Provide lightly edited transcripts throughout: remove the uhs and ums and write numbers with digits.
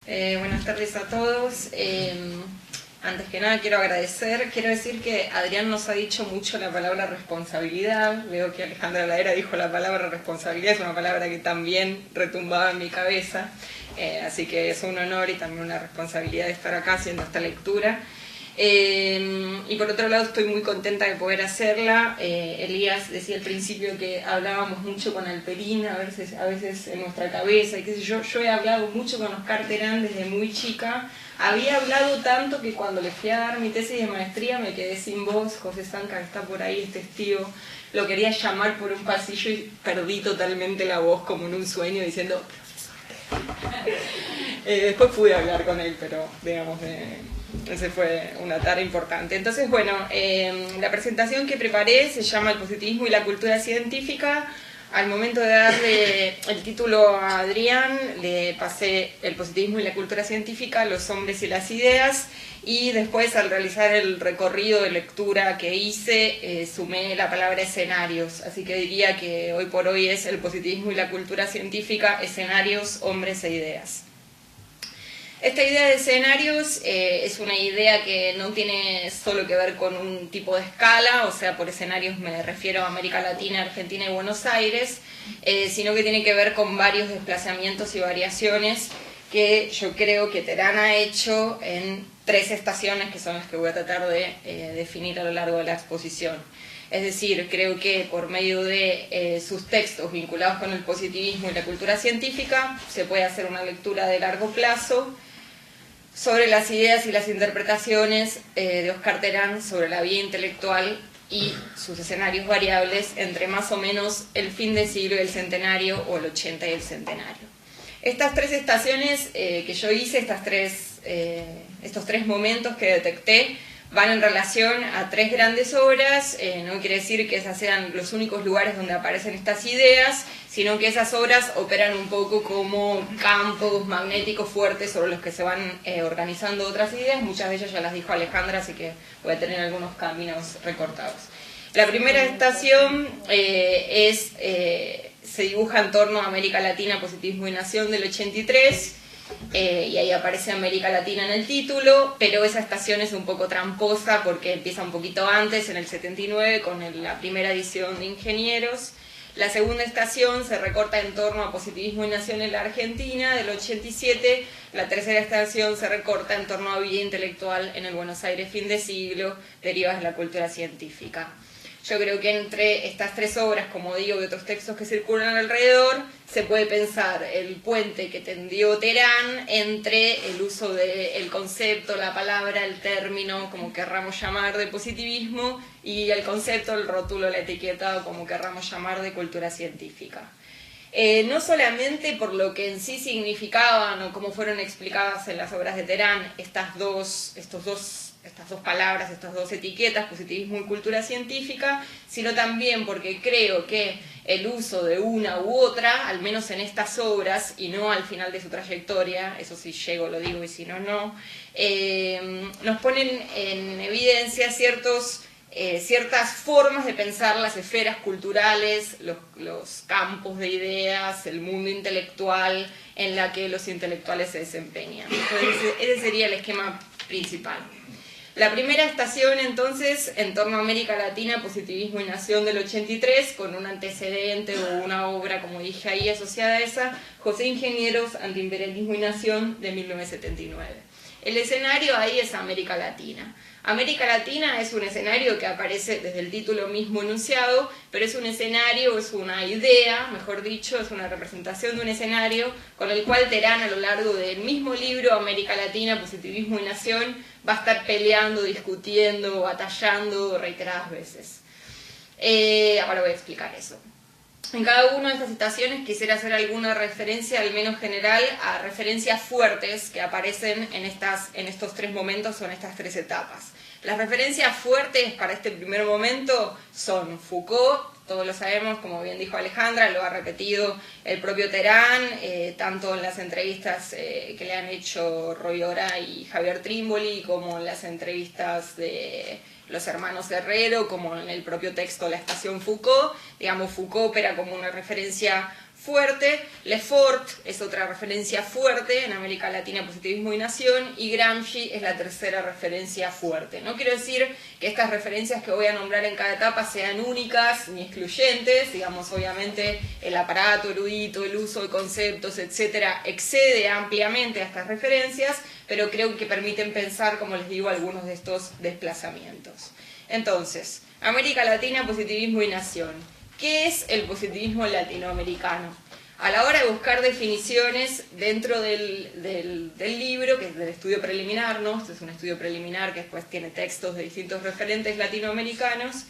Buenas tardes a todos. Antes que nada quiero decir que Adrián nos ha dicho mucho la palabra responsabilidad. Veo que Alejandra Ladera dijo la palabra responsabilidad, es una palabra que también retumbaba en mi cabeza. Así que es un honor y también una responsabilidad estar acá haciendo esta lectura. Y por otro lado estoy muy contenta de poder hacerla. Elías decía al principio que hablábamos mucho con Alperín, a veces en nuestra cabeza, y qué sé yo. Yo he hablado mucho con Oscar Terán desde muy chica. Había hablado tanto que cuando le fui a dar mi tesis de maestría me quedé sin voz. José Zanca, que está por ahí, es testigo, lo quería llamar por un pasillo y perdí totalmente la voz como en un sueño diciendo profesor. Después pude hablar con él, pero digamos, esa fue una tarea importante. Entonces, bueno, la presentación que preparé se llama El positivismo y la cultura científica. Al momento de darle el título a Adrián, le pasé El positivismo y la cultura científica, los hombres y las ideas, y después al realizar el recorrido de lectura que hice, sumé la palabra escenarios. Así que diría que hoy por hoy es El positivismo y la cultura científica, escenarios, hombres e ideas. Esta idea de escenarios es una idea que no tiene solo que ver con un tipo de escala, o sea, por escenarios me refiero a América Latina, Argentina y Buenos Aires, sino que tiene que ver con varios desplazamientos y variaciones que yo creo que Terán ha hecho en 3 estaciones, que son las que voy a tratar de definir a lo largo de la exposición. Es decir, creo que por medio de sus textos vinculados con el positivismo y la cultura científica se puede hacer una lectura de largo plazo sobre las ideas y las interpretaciones de Oscar Terán sobre la vida intelectual y sus escenarios variables entre más o menos el fin del siglo y el centenario, o el 80 y el centenario. Estas 3 estaciones que yo hice, estos 3 momentos que detecté, van en relación a 3 grandes obras. No quiere decir que esas sean los únicos lugares donde aparecen estas ideas, sino que esas obras operan un poco como campos magnéticos fuertes sobre los que se van organizando otras ideas. Muchas de ellas ya las dijo Alejandra, así que voy a tener algunos caminos recortados. La primera estación se dibuja en torno a América Latina, positivismo y nación del 83, y ahí aparece América Latina en el título, pero esa estación es un poco tramposa porque empieza un poquito antes, en el 79, con la primera edición de Ingenieros. La segunda estación se recorta en torno a positivismo y nación en la Argentina, del 87. La tercera estación se recorta en torno a vida intelectual en el Buenos Aires fin de siglo, derivadas de la cultura científica. Yo creo que entre estas 3 obras, como digo, y otros textos que circulan alrededor, se puede pensar el puente que tendió Terán entre el uso del concepto, la palabra, el término, como querramos llamar, de positivismo, y el concepto, el rótulo, la etiqueta, como querramos llamar, de cultura científica. No solamente por lo que en sí significaban o cómo fueron explicadas en las obras de Terán estas dos palabras, estas 2 etiquetas, positivismo y cultura científica, sino también porque creo que el uso de una u otra, al menos en estas obras, y no al final de su trayectoria, eso si llego lo digo y si no, no, nos ponen en evidencia ciertas formas de pensar las esferas culturales, los campos de ideas, el mundo intelectual en la que los intelectuales se desempeñan. Entonces, ese sería el esquema principal. La primera estación, entonces, en torno a América Latina, positivismo y nación del 83, con un antecedente o una obra, como dije ahí, asociada a esa, José Ingenieros, Antiimperialismo y nación, de 1979. El escenario ahí es América Latina. América Latina es un escenario que aparece desde el título mismo enunciado, pero es un escenario, es una idea, mejor dicho, es una representación de un escenario con el cual Terán, a lo largo del mismo libro, América Latina, positivismo y nación, va a estar peleando, discutiendo, batallando reiteradas veces. Ahora voy a explicar eso. En cada una de estas estaciones quisiera hacer alguna referencia, al menos general, a referencias fuertes que aparecen en estos 3 momentos o en estas 3 etapas. Las referencias fuertes para este primer momento son Foucault, todos lo sabemos, como bien dijo Alejandra, lo ha repetido el propio Terán, tanto en las entrevistas que le han hecho Roy Ora y Javier Trimboli, como en las entrevistas de los hermanos Herrero, como en el propio texto La Estación Foucault. Digamos, Foucault opera como una referencia fuerte, Lefort es otra referencia fuerte en América Latina, positivismo y nación, y Gramsci es la tercera referencia fuerte. No quiero decir que estas referencias que voy a nombrar en cada etapa sean únicas ni excluyentes, digamos, obviamente el aparato erudito, el uso de conceptos, etcétera, excede ampliamente a estas referencias, pero creo que permiten pensar, como les digo, algunos de estos desplazamientos. Entonces, América Latina, positivismo y nación. ¿Qué es el positivismo latinoamericano? A la hora de buscar definiciones dentro del libro, que es del estudio preliminar, ¿no? Este es un estudio preliminar que después tiene textos de distintos referentes latinoamericanos,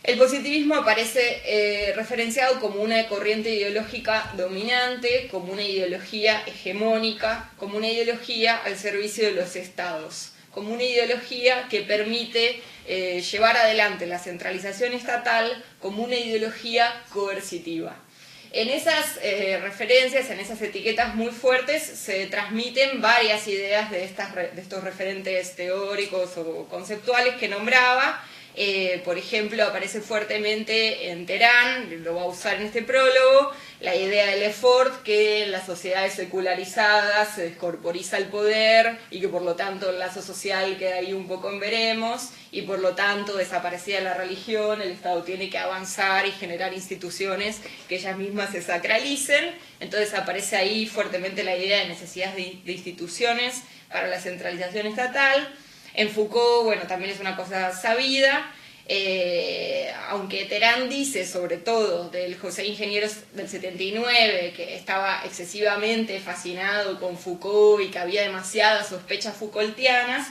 el positivismo aparece referenciado como una corriente ideológica dominante, como una ideología hegemónica, como una ideología al servicio de los estados, como una ideología que permite llevar adelante la centralización estatal como una ideología coercitiva. En esas referencias, en esas etiquetas muy fuertes, se transmiten varias ideas de estos referentes teóricos o conceptuales que nombraba. Por ejemplo, aparece fuertemente en Terán, lo va a usar en este prólogo, la idea de Lefort que en las sociedades secularizadas se descorporiza el poder y que por lo tanto el lazo social queda ahí un poco en veremos y por lo tanto desaparecida la religión, el Estado tiene que avanzar y generar instituciones que ellas mismas se sacralicen. Entonces aparece ahí fuertemente la idea de necesidad de instituciones para la centralización estatal. En Foucault, bueno, también es una cosa sabida, aunque Terán dice, sobre todo, del José Ingenieros del 79, que estaba excesivamente fascinado con Foucault y que había demasiadas sospechas Foucaultianas,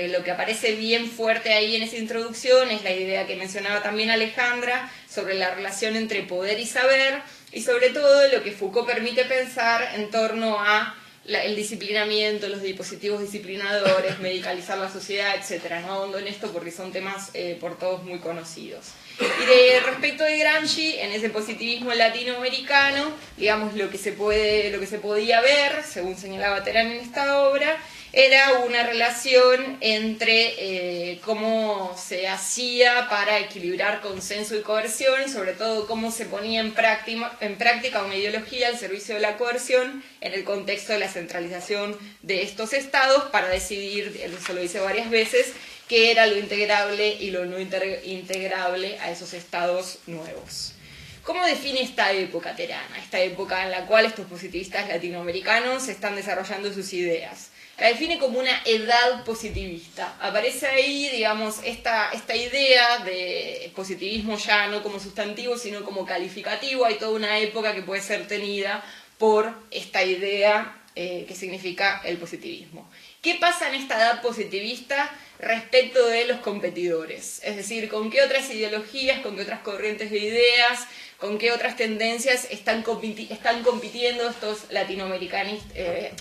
lo que aparece bien fuerte ahí en esa introducción es la idea que mencionaba también Alejandra sobre la relación entre poder y saber, y sobre todo lo que Foucault permite pensar en torno a el disciplinamiento, los dispositivos disciplinadores, medicalizar la sociedad, etc. No ahondo en esto porque son temas por todos muy conocidos. Y respecto de Gramsci, en ese positivismo latinoamericano, digamos lo que se podía ver, según señalaba Terán en esta obra, era una relación entre cómo se hacía para equilibrar consenso y coerción, y sobre todo cómo se ponía en práctica una ideología al servicio de la coerción en el contexto de la centralización de estos estados para decidir, eso lo dice varias veces, qué era lo integrable y lo no integrable a esos estados nuevos. ¿Cómo define esta época Terán? Esta época en la cual estos positivistas latinoamericanos están desarrollando sus ideas. La define como una edad positivista. Aparece ahí, digamos, esta idea de positivismo ya no como sustantivo, sino como calificativo. Hay toda una época que puede ser tenida por esta idea que significa el positivismo. ¿Qué pasa en esta edad positivista respecto de los competidores? Es decir, ¿con qué otras ideologías, con qué otras corrientes de ideas, con qué otras tendencias están compitiendo estos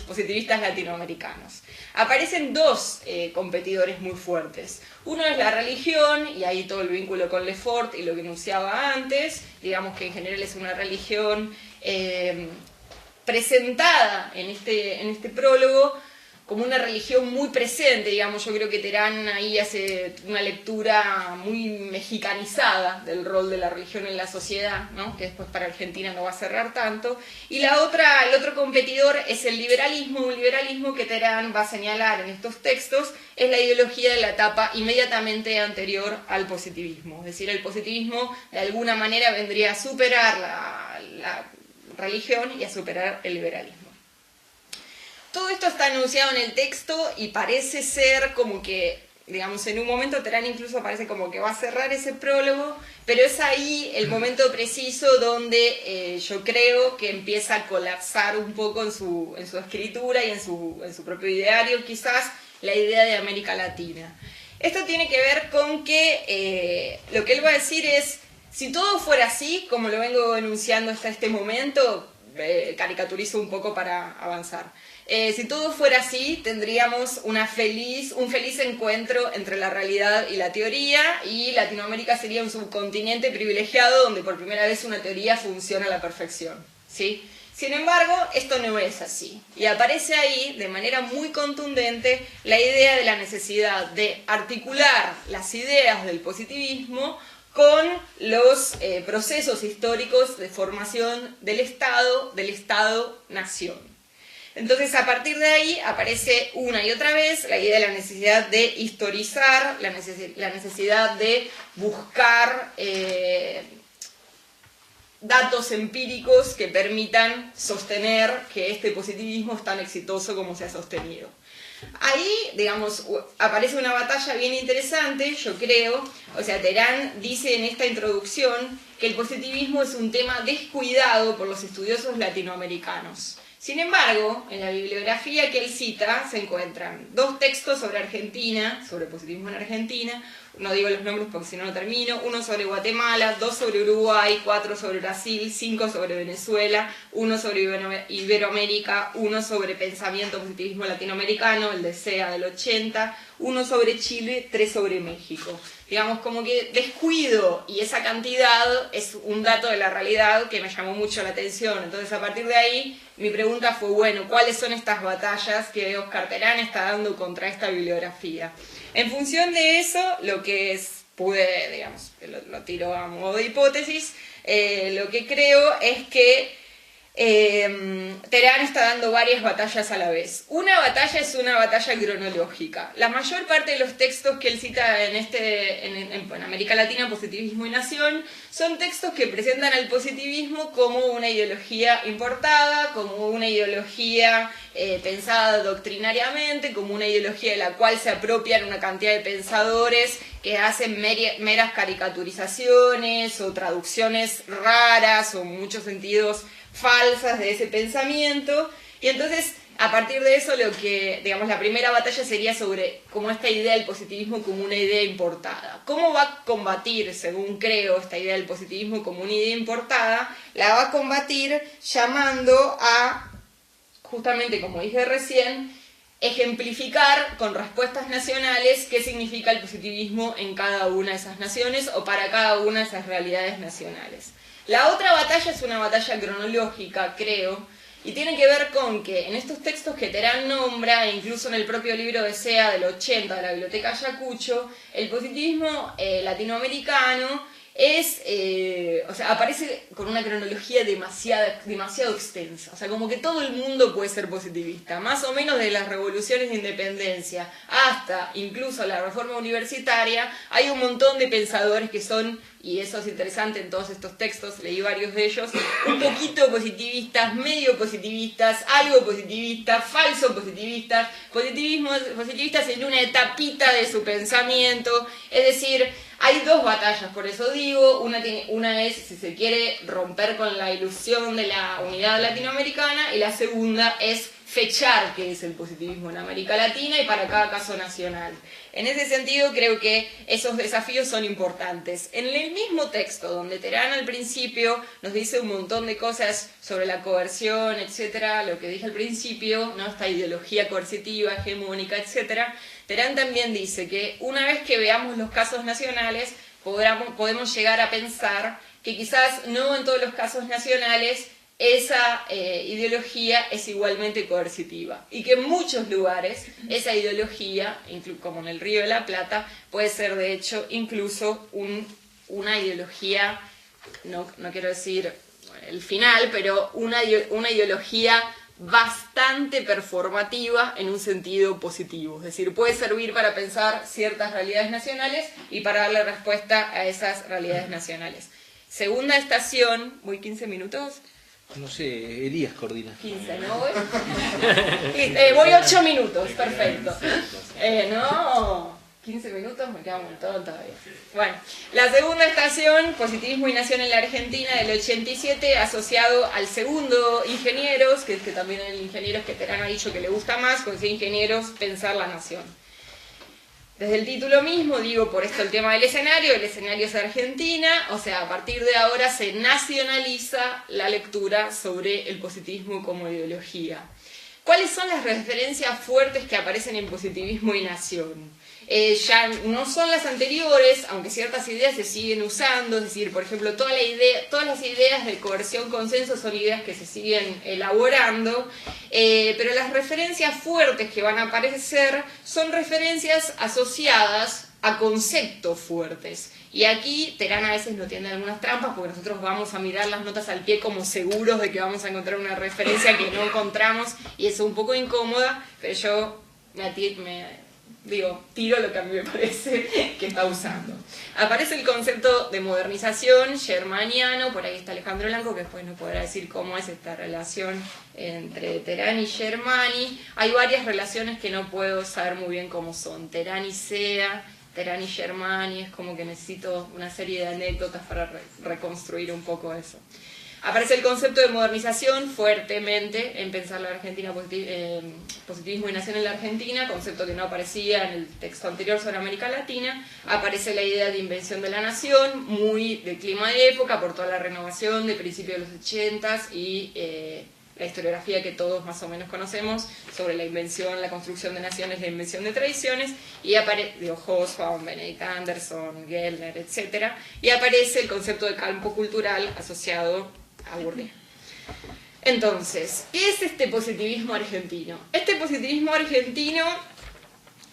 positivistas latinoamericanos? Aparecen dos competidores muy fuertes. Uno es la religión, y ahí todo el vínculo con Lefort y lo que enunciaba antes, digamos que en general es una religión presentada en este prólogo como una religión muy presente, digamos. Yo creo que Terán ahí hace una lectura muy mexicanizada del rol de la religión en la sociedad, ¿no? Que después para Argentina no va a cerrar tanto. Y el otro competidor es el liberalismo, un liberalismo que Terán va a señalar en estos textos, es la ideología de la etapa inmediatamente anterior al positivismo. Es decir, el positivismo de alguna manera vendría a superar la religión y a superar el liberalismo. Todo esto está anunciado en el texto y parece ser como que, digamos, en un momento Terán incluso parece como que va a cerrar ese prólogo, pero es ahí el momento preciso donde yo creo que empieza a colapsar un poco en su escritura y en su propio ideario, quizás, la idea de América Latina. Esto tiene que ver con que lo que él va a decir es, si todo fuera así, como lo vengo enunciando hasta este momento, caricaturizo un poco para avanzar. Si todo fuera así, tendríamos un feliz encuentro entre la realidad y la teoría, y Latinoamérica sería un subcontinente privilegiado donde por primera vez una teoría funciona a la perfección, ¿sí? Sin embargo, esto no es así, y aparece ahí de manera muy contundente la idea de la necesidad de articular las ideas del positivismo con los procesos históricos de formación del Estado-nación. Entonces, a partir de ahí aparece una y otra vez la idea de la necesidad de historizar, la necesidad de buscar datos empíricos que permitan sostener que este positivismo es tan exitoso como se ha sostenido. Ahí, digamos, aparece una batalla bien interesante, yo creo. O sea, Terán dice en esta introducción que el positivismo es un tema descuidado por los estudiosos latinoamericanos. Sin embargo, en la bibliografía que él cita se encuentran 2 textos sobre Argentina, sobre positivismo en Argentina, no digo los nombres porque si no no termino, 1 sobre Guatemala, 2 sobre Uruguay, 4 sobre Brasil, 5 sobre Venezuela, 1 sobre Iberoamérica, 1 sobre pensamiento positivismo latinoamericano, el de SEA del 80, 1 sobre Chile, 3 sobre México. Digamos, como que descuido y esa cantidad es un dato de la realidad que me llamó mucho la atención. Entonces, a partir de ahí, mi pregunta fue, bueno, ¿cuáles son estas batallas que Óscar Terán está dando contra esta bibliografía? En función de eso, lo que pude, digamos, lo tiro a modo de hipótesis, lo que creo es que Terán está dando varias batallas a la vez. Una batalla es una batalla cronológica. La mayor parte de los textos que él cita en América Latina, Positivismo y Nación, son textos que presentan al positivismo como una ideología importada, como una ideología pensada doctrinariamente, como una ideología de la cual se apropian una cantidad de pensadores que hacen meras caricaturizaciones o traducciones raras o en muchos sentidos falsas de ese pensamiento. Y entonces, a partir de eso, lo que, digamos, la primera batalla sería sobre cómo esta idea del positivismo como una idea importada. ¿Cómo va a combatir, según creo, esta idea del positivismo como una idea importada? La va a combatir llamando a, justamente como dije recién, ejemplificar con respuestas nacionales qué significa el positivismo en cada una de esas naciones o para cada una de esas realidades nacionales. La otra batalla es una batalla cronológica, creo, y tiene que ver con que en estos textos que Terán nombra, e incluso en el propio libro de SEA del 80 de la Biblioteca Ayacucho, el positivismo latinoamericano aparece con una cronología demasiado extensa. O sea, como que todo el mundo puede ser positivista, más o menos de las revoluciones de independencia hasta incluso la reforma universitaria, hay un montón de pensadores que son, y eso es interesante en todos estos textos, leí varios de ellos, un poquito positivistas, medio positivistas, algo positivistas, falso positivistas, positivistas en una etapita de su pensamiento. Es decir, hay 2 batallas, por eso digo, una es, si se quiere, romper con la ilusión de la unidad latinoamericana, y la segunda es fechar qué es el positivismo en América Latina y para cada caso nacional. En ese sentido, creo que esos desafíos son importantes. En el mismo texto, donde Terán al principio nos dice un montón de cosas sobre la coerción, etcétera, lo que dije al principio, ¿no? Esta ideología coercitiva, hegemónica, etcétera, Terán también dice que una vez que veamos los casos nacionales, podemos llegar a pensar que quizás no en todos los casos nacionales esa ideología es igualmente coercitiva y que en muchos lugares esa ideología, como en el Río de la Plata, puede ser de hecho incluso una ideología, no quiero decir el final, pero una ideología bastante performativa en un sentido positivo. Es decir, puede servir para pensar ciertas realidades nacionales y para darle respuesta a esas realidades nacionales. Segunda estación, ¿voy 15 minutos? No sé, Elías coordina. 15, ¿no voy? Voy 8 minutos, perfecto. No, 15 minutos me queda un montón todavía. Bueno, la segunda estación, Positivismo y Nación en la Argentina, del 87, asociado al segundo Ingenieros, que también el Ingenieros que Terán ha dicho que le gusta más, con Ingenieros, Pensar la Nación. Desde el título mismo, digo, por esto el tema del escenario es Argentina, o sea, a partir de ahora se nacionaliza la lectura sobre el positivismo como ideología. ¿Cuáles son las referencias fuertes que aparecen en Positivismo y Nación? Ya no son las anteriores, aunque ciertas ideas se siguen usando, es decir, por ejemplo, todas las ideas de coerción-consenso son ideas que se siguen elaborando, pero las referencias fuertes que van a aparecer son referencias asociadas a conceptos fuertes. Y aquí Terán a veces no tiene algunas trampas porque nosotros vamos a mirar las notas al pie como seguros de que vamos a encontrar una referencia que no encontramos y eso es un poco incómoda, pero yo tiro lo que a mí me parece que está usando. Aparece el concepto de modernización germaniano, por ahí está Alejandro Blanco, que después nos podrá decir cómo es esta relación entre Terán y Germani. Hay varias relaciones que no puedo saber muy bien cómo son. Terán y Sea, Terán y Germani, es como que necesito una serie de anécdotas para reconstruir un poco eso. Aparece el concepto de modernización fuertemente en pensar la Argentina, positivismo y nación en la Argentina, concepto que no aparecía en el texto anterior sobre América Latina. Aparece la idea de invención de la nación, muy de clima de época, por toda la renovación de principios de los 80s y la historiografía que todos más o menos conocemos sobre la invención, la construcción de naciones, la invención de tradiciones, y aparece Hobsbawm, Benedict Anderson, Gellner, etc. Y aparece el concepto de campo cultural asociado a Bourdieu. Entonces, ¿qué es este positivismo argentino? Este positivismo argentino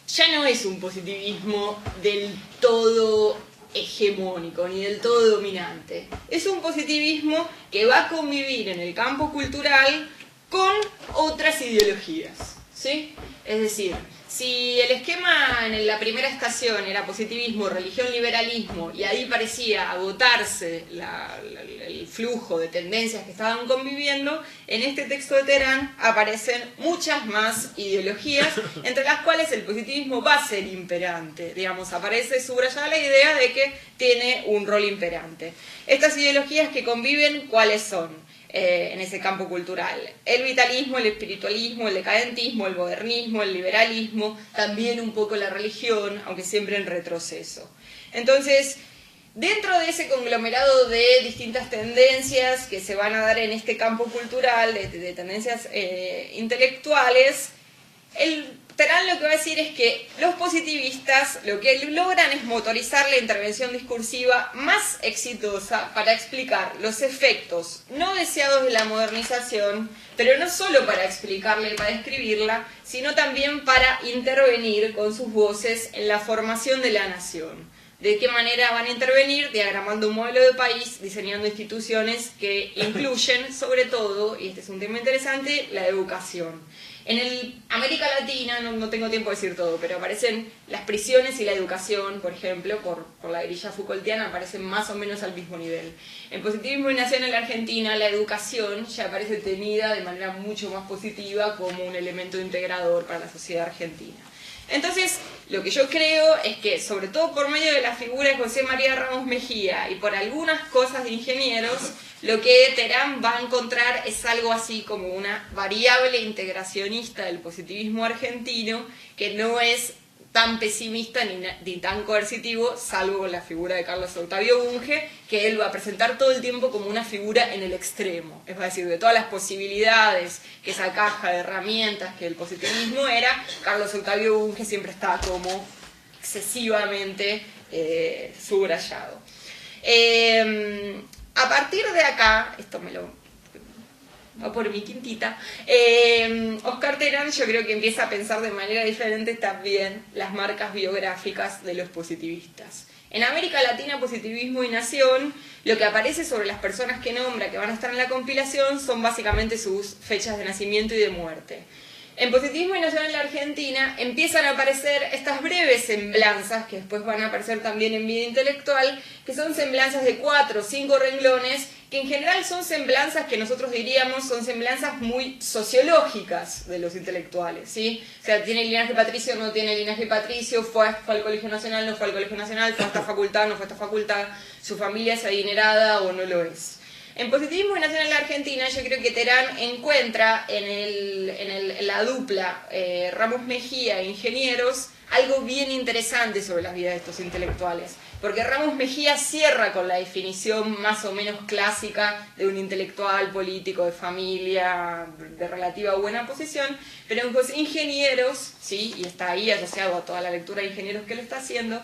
ya no es un positivismo del todo hegemónico ni del todo dominante. Es un positivismo que va a convivir en el campo cultural con otras ideologías, ¿sí? Es decir, si el esquema en la primera estación era positivismo, religión, liberalismo, y ahí parecía agotarse el flujo de tendencias que estaban conviviendo, en este texto de Terán aparecen muchas más ideologías, entre las cuales el positivismo va a ser imperante. Digamos, aparece subrayada la idea de que tiene un rol imperante. Estas ideologías que conviven, ¿cuáles son? En ese campo cultural. El vitalismo, el espiritualismo, el decadentismo, el modernismo, el liberalismo, también un poco la religión, aunque siempre en retroceso. Entonces, dentro de ese conglomerado de distintas tendencias que se van a dar en este campo cultural, de tendencias intelectuales, Terán lo que va a decir es que los positivistas lo que logran es motorizar la intervención discursiva más exitosa para explicar los efectos no deseados de la modernización, pero no solo para explicarla y para describirla, sino también para intervenir con sus voces en la formación de la nación. ¿De qué manera van a intervenir? Diagramando un modelo de país, diseñando instituciones que incluyen, sobre todo, y este es un tema interesante, la educación. En América Latina, no tengo tiempo de decir todo, pero aparecen las prisiones y la educación, por ejemplo, por la grilla Foucaultiana, aparecen más o menos al mismo nivel. En positivismo y nación en la Argentina, la educación ya aparece tenida de manera mucho más positiva como un elemento integrador para la sociedad argentina. Entonces, lo que yo creo es que, sobre todo por medio de la figura de José María Ramos Mejía y por algunas cosas de ingenieros, lo que Terán va a encontrar es algo así como una variable integracionista del positivismo argentino que no es tan pesimista ni tan coercitivo, salvo la figura de Carlos Octavio Bunge, que él va a presentar todo el tiempo como una figura en el extremo. Es decir, de todas las posibilidades que esa caja de herramientas que el positivismo era, Carlos Octavio Bunge siempre está como excesivamente subrayado. A partir de acá, esto me lo va por mi quintita, Oscar Terán yo creo que empieza a pensar de manera diferente también las marcas biográficas de los positivistas. En América Latina, positivismo y nación, lo que aparece sobre las personas que nombra que van a estar en la compilación son básicamente sus fechas de nacimiento y de muerte. En positivismo y nación en la Argentina empiezan a aparecer estas breves semblanzas, que después van a aparecer también en vida intelectual, que son semblanzas de 4 o 5 renglones, que en general son semblanzas que nosotros diríamos son semblanzas muy sociológicas de los intelectuales, ¿sí? O sea, ¿tiene linaje patricio o no tiene linaje patricio? ¿Fue al Colegio Nacional, no fue al Colegio Nacional? ¿Fue a esta facultad, no fue a esta facultad? ¿Su familia es adinerada o no lo es? En positivismo y nación en la Argentina, yo creo que Terán encuentra en la dupla Ramos Mejía e Ingenieros algo bien interesante sobre las vidas de estos intelectuales. Porque Ramos Mejía cierra con la definición más o menos clásica de un intelectual político de familia de relativa buena posición, pero en los Ingenieros, ¿sí? Y está ahí asociado a toda la lectura de Ingenieros que lo está haciendo,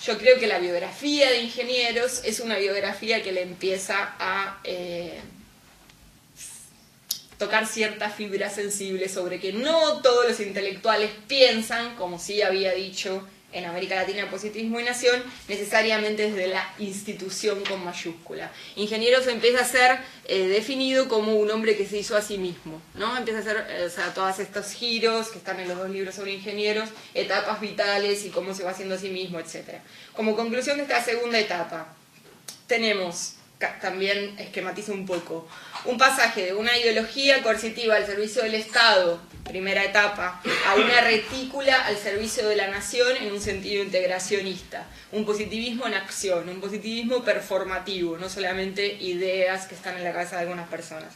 yo creo que la biografía de Ingenieros es una biografía que le empieza a tocar cierta fibra sensible sobre que no todos los intelectuales piensan, como sí había dicho en América Latina, Positivismo y Nación, necesariamente desde la institución con mayúscula. Ingeniero se empieza a ser definido como un hombre que se hizo a sí mismo, ¿no? Empieza a hacer todos estos giros que están en los 2 libros sobre ingenieros, etapas vitales y cómo se va haciendo a sí mismo, etc. Como conclusión de esta segunda etapa, tenemos, también esquematizo un poco, un pasaje de una ideología coercitiva al servicio del Estado, primera etapa, a una retícula al servicio de la nación en un sentido integracionista. Un positivismo en acción, un positivismo performativo, no solamente ideas que están en la cabeza de algunas personas.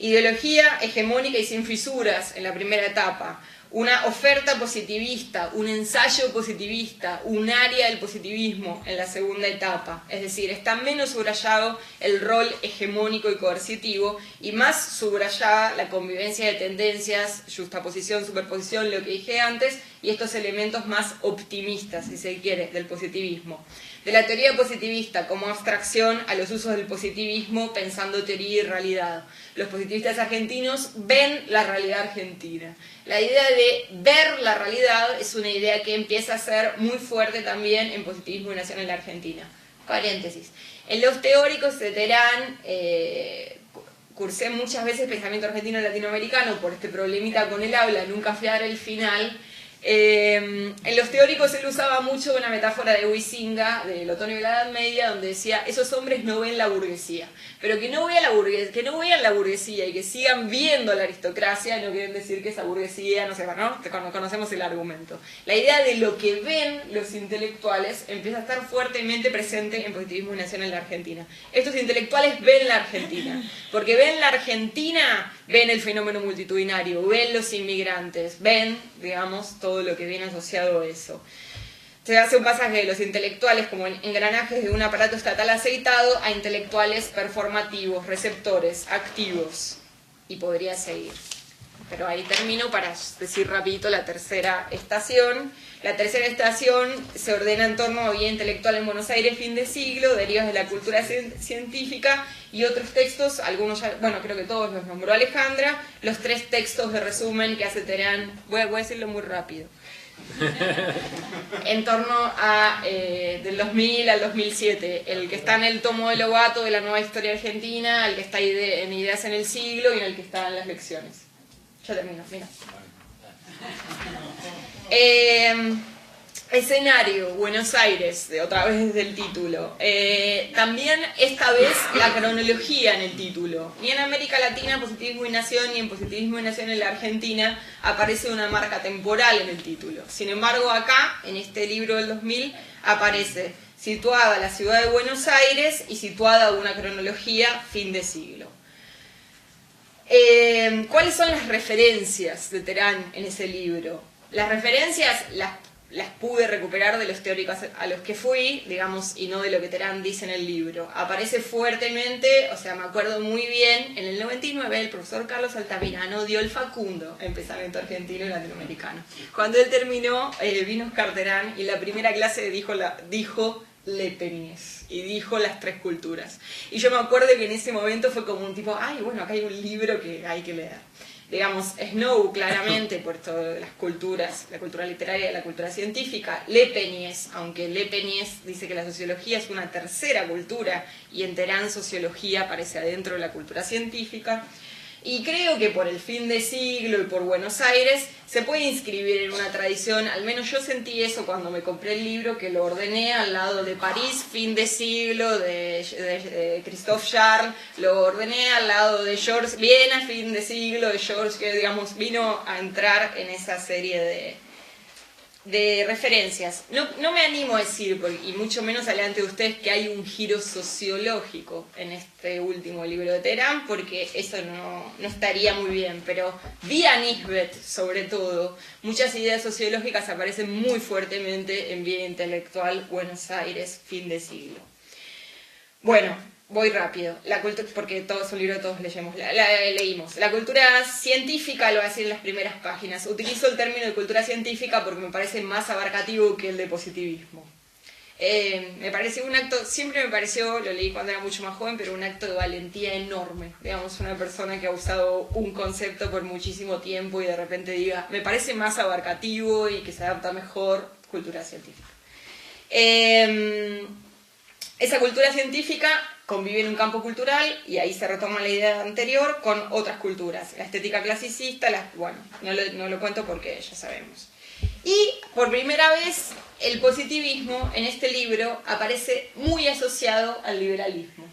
Ideología hegemónica y sin fisuras en la primera etapa. Una oferta positivista, un ensayo positivista, un área del positivismo en la segunda etapa. Es decir, está menos subrayado el rol hegemónico y coercitivo y más subrayada la convivencia de tendencias, justaposición, superposición, lo que dije antes, y estos elementos más optimistas, si se quiere, del positivismo. De la teoría positivista como abstracción a los usos del positivismo pensando teoría y realidad. Los positivistas argentinos ven la realidad argentina. La idea de ver la realidad es una idea que empieza a ser muy fuerte también en Positivismo y Nación en la Argentina. Paréntesis. En los teóricos de Terán, cursé muchas veces pensamiento argentino y latinoamericano por este problemita con el habla, nunca fui a dar el final. En los teóricos él usaba mucho una metáfora de Huizinga, del otoño de la Edad Media, donde decía, esos hombres no ven la burguesía, pero que no vean la burguesía y que sigan viendo la aristocracia no quieren decir que esa burguesía no se va, ¿no? Conocemos el argumento. La idea de lo que ven los intelectuales empieza a estar fuertemente presente en Positivismo y Nación en la Argentina. Estos intelectuales ven la Argentina, porque ven la Argentina, ven el fenómeno multitudinario, ven los inmigrantes, ven, digamos, todo lo que viene asociado a eso. Se hace un pasaje de los intelectuales como engranajes de un aparato estatal aceitado a intelectuales performativos, receptores, activos. Y podría seguir. Pero ahí termino para decir rapidito la tercera estación. La tercera estación se ordena en torno a vida intelectual en Buenos Aires, fin de siglo, derivas de la cultura científica y otros textos, algunos ya, bueno, creo que todos los nombró Alejandra, los 3 textos de resumen que hace Terán, voy a decirlo muy rápido, en torno a del 2000 al 2007, el que está en el tomo de Lobato de la Nueva Historia Argentina, el que está en Ideas en el Siglo y en el que está en las lecciones. Ya termino, mira. Escenario, Buenos Aires, otra vez desde el título. También esta vez la cronología en el título. Ni en América Latina, Positivismo y Nación, ni en Positivismo y Nación en la Argentina aparece una marca temporal en el título. Sin embargo, acá, en este libro del 2000, aparece situada la ciudad de Buenos Aires y situada una cronología fin de siglo. ¿Cuáles son las referencias de Terán en ese libro? Las referencias las pude recuperar de los teóricos a los que fui, digamos, y no de lo que Terán dice en el libro. Aparece fuertemente, o sea, me acuerdo muy bien, en el 99 el profesor Carlos Altamirano dio el Facundo en pensamiento argentino y latinoamericano. Cuando él terminó, vino Oscar Terán y la primera clase dijo Lepenies y dijo las 3 culturas. Y yo me acuerdo que en ese momento fue como un tipo, ay, bueno, acá hay un libro que hay que leer. Digamos, Snow, claramente, por todas las culturas, la cultura literaria y la cultura científica. Lepenies, aunque Lepenies dice que la sociología es una tercera cultura y en Terán sociología aparece adentro de la cultura científica. Y creo que por el fin de siglo y por Buenos Aires se puede inscribir en una tradición, al menos yo sentí eso cuando me compré el libro, que lo ordené al lado de París, fin de siglo, de Christophe Charles, lo ordené al lado de George, Viena, fin de siglo, de George, que digamos vino a entrar en esa serie de referencias. No me animo a decir, y mucho menos adelante de ustedes, que hay un giro sociológico en este último libro de Terán, porque eso no estaría muy bien, pero vía Nisbet, sobre todo, muchas ideas sociológicas aparecen muy fuertemente en Vida Intelectual, Buenos Aires, fin de siglo. Bueno, voy rápido, porque todo es un libro que todos leímos. La cultura científica, lo voy a decir en las primeras páginas. Utilizo el término de cultura científica porque me parece más abarcativo que el de positivismo. Me pareció un acto, siempre me pareció, lo leí cuando era mucho más joven, pero un acto de valentía enorme. Digamos, una persona que ha usado un concepto por muchísimo tiempo y de repente diga, me parece más abarcativo y que se adapta mejor, cultura científica. Esa cultura científica convive en un campo cultural y ahí se retoma la idea anterior con otras culturas. La estética clasicista, bueno, no lo cuento porque ya sabemos. Y por primera vez el positivismo en este libro aparece muy asociado al liberalismo.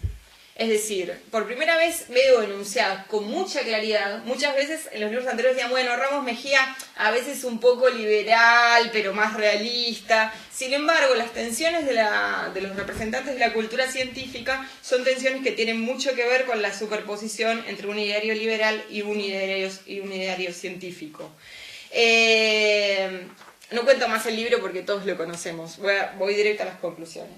Es decir, por primera vez veo enunciadas con mucha claridad. Muchas veces en los libros anteriores decían, bueno, Ramos Mejía a veces un poco liberal, pero más realista. Sin embargo, las tensiones de los representantes de la cultura científica son tensiones que tienen mucho que ver con la superposición entre un ideario liberal y un ideario científico. No cuento más el libro porque todos lo conocemos. Voy directo a las conclusiones.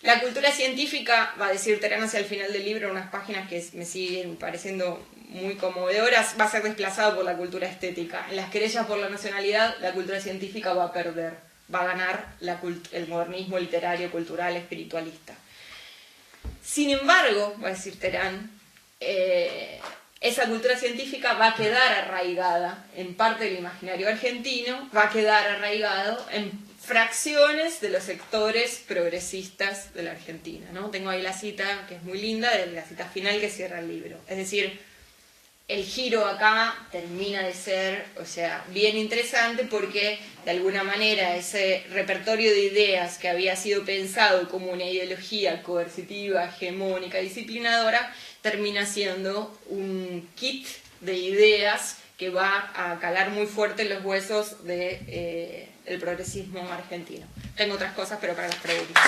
La cultura científica, va a decir Terán hacia el final del libro, unas páginas que me siguen pareciendo muy conmovedoras, va a ser desplazado por la cultura estética. En las querellas por la nacionalidad, la cultura científica va a perder, va a ganar el modernismo literario, cultural, espiritualista. Sin embargo, va a decir Terán, esa cultura científica va a quedar arraigada en parte del imaginario argentino, va a quedar arraigado en fracciones de los sectores progresistas de la Argentina, ¿no? Tengo ahí la cita, que es muy linda, de la cita final que cierra el libro. Es decir, el giro acá termina de ser, o sea, bien interesante porque, de alguna manera, ese repertorio de ideas que había sido pensado como una ideología coercitiva, hegemónica, disciplinadora, termina siendo un kit de ideas que va a calar muy fuerte en los huesos del progresismo argentino. Tengo otras cosas, pero para las preguntas.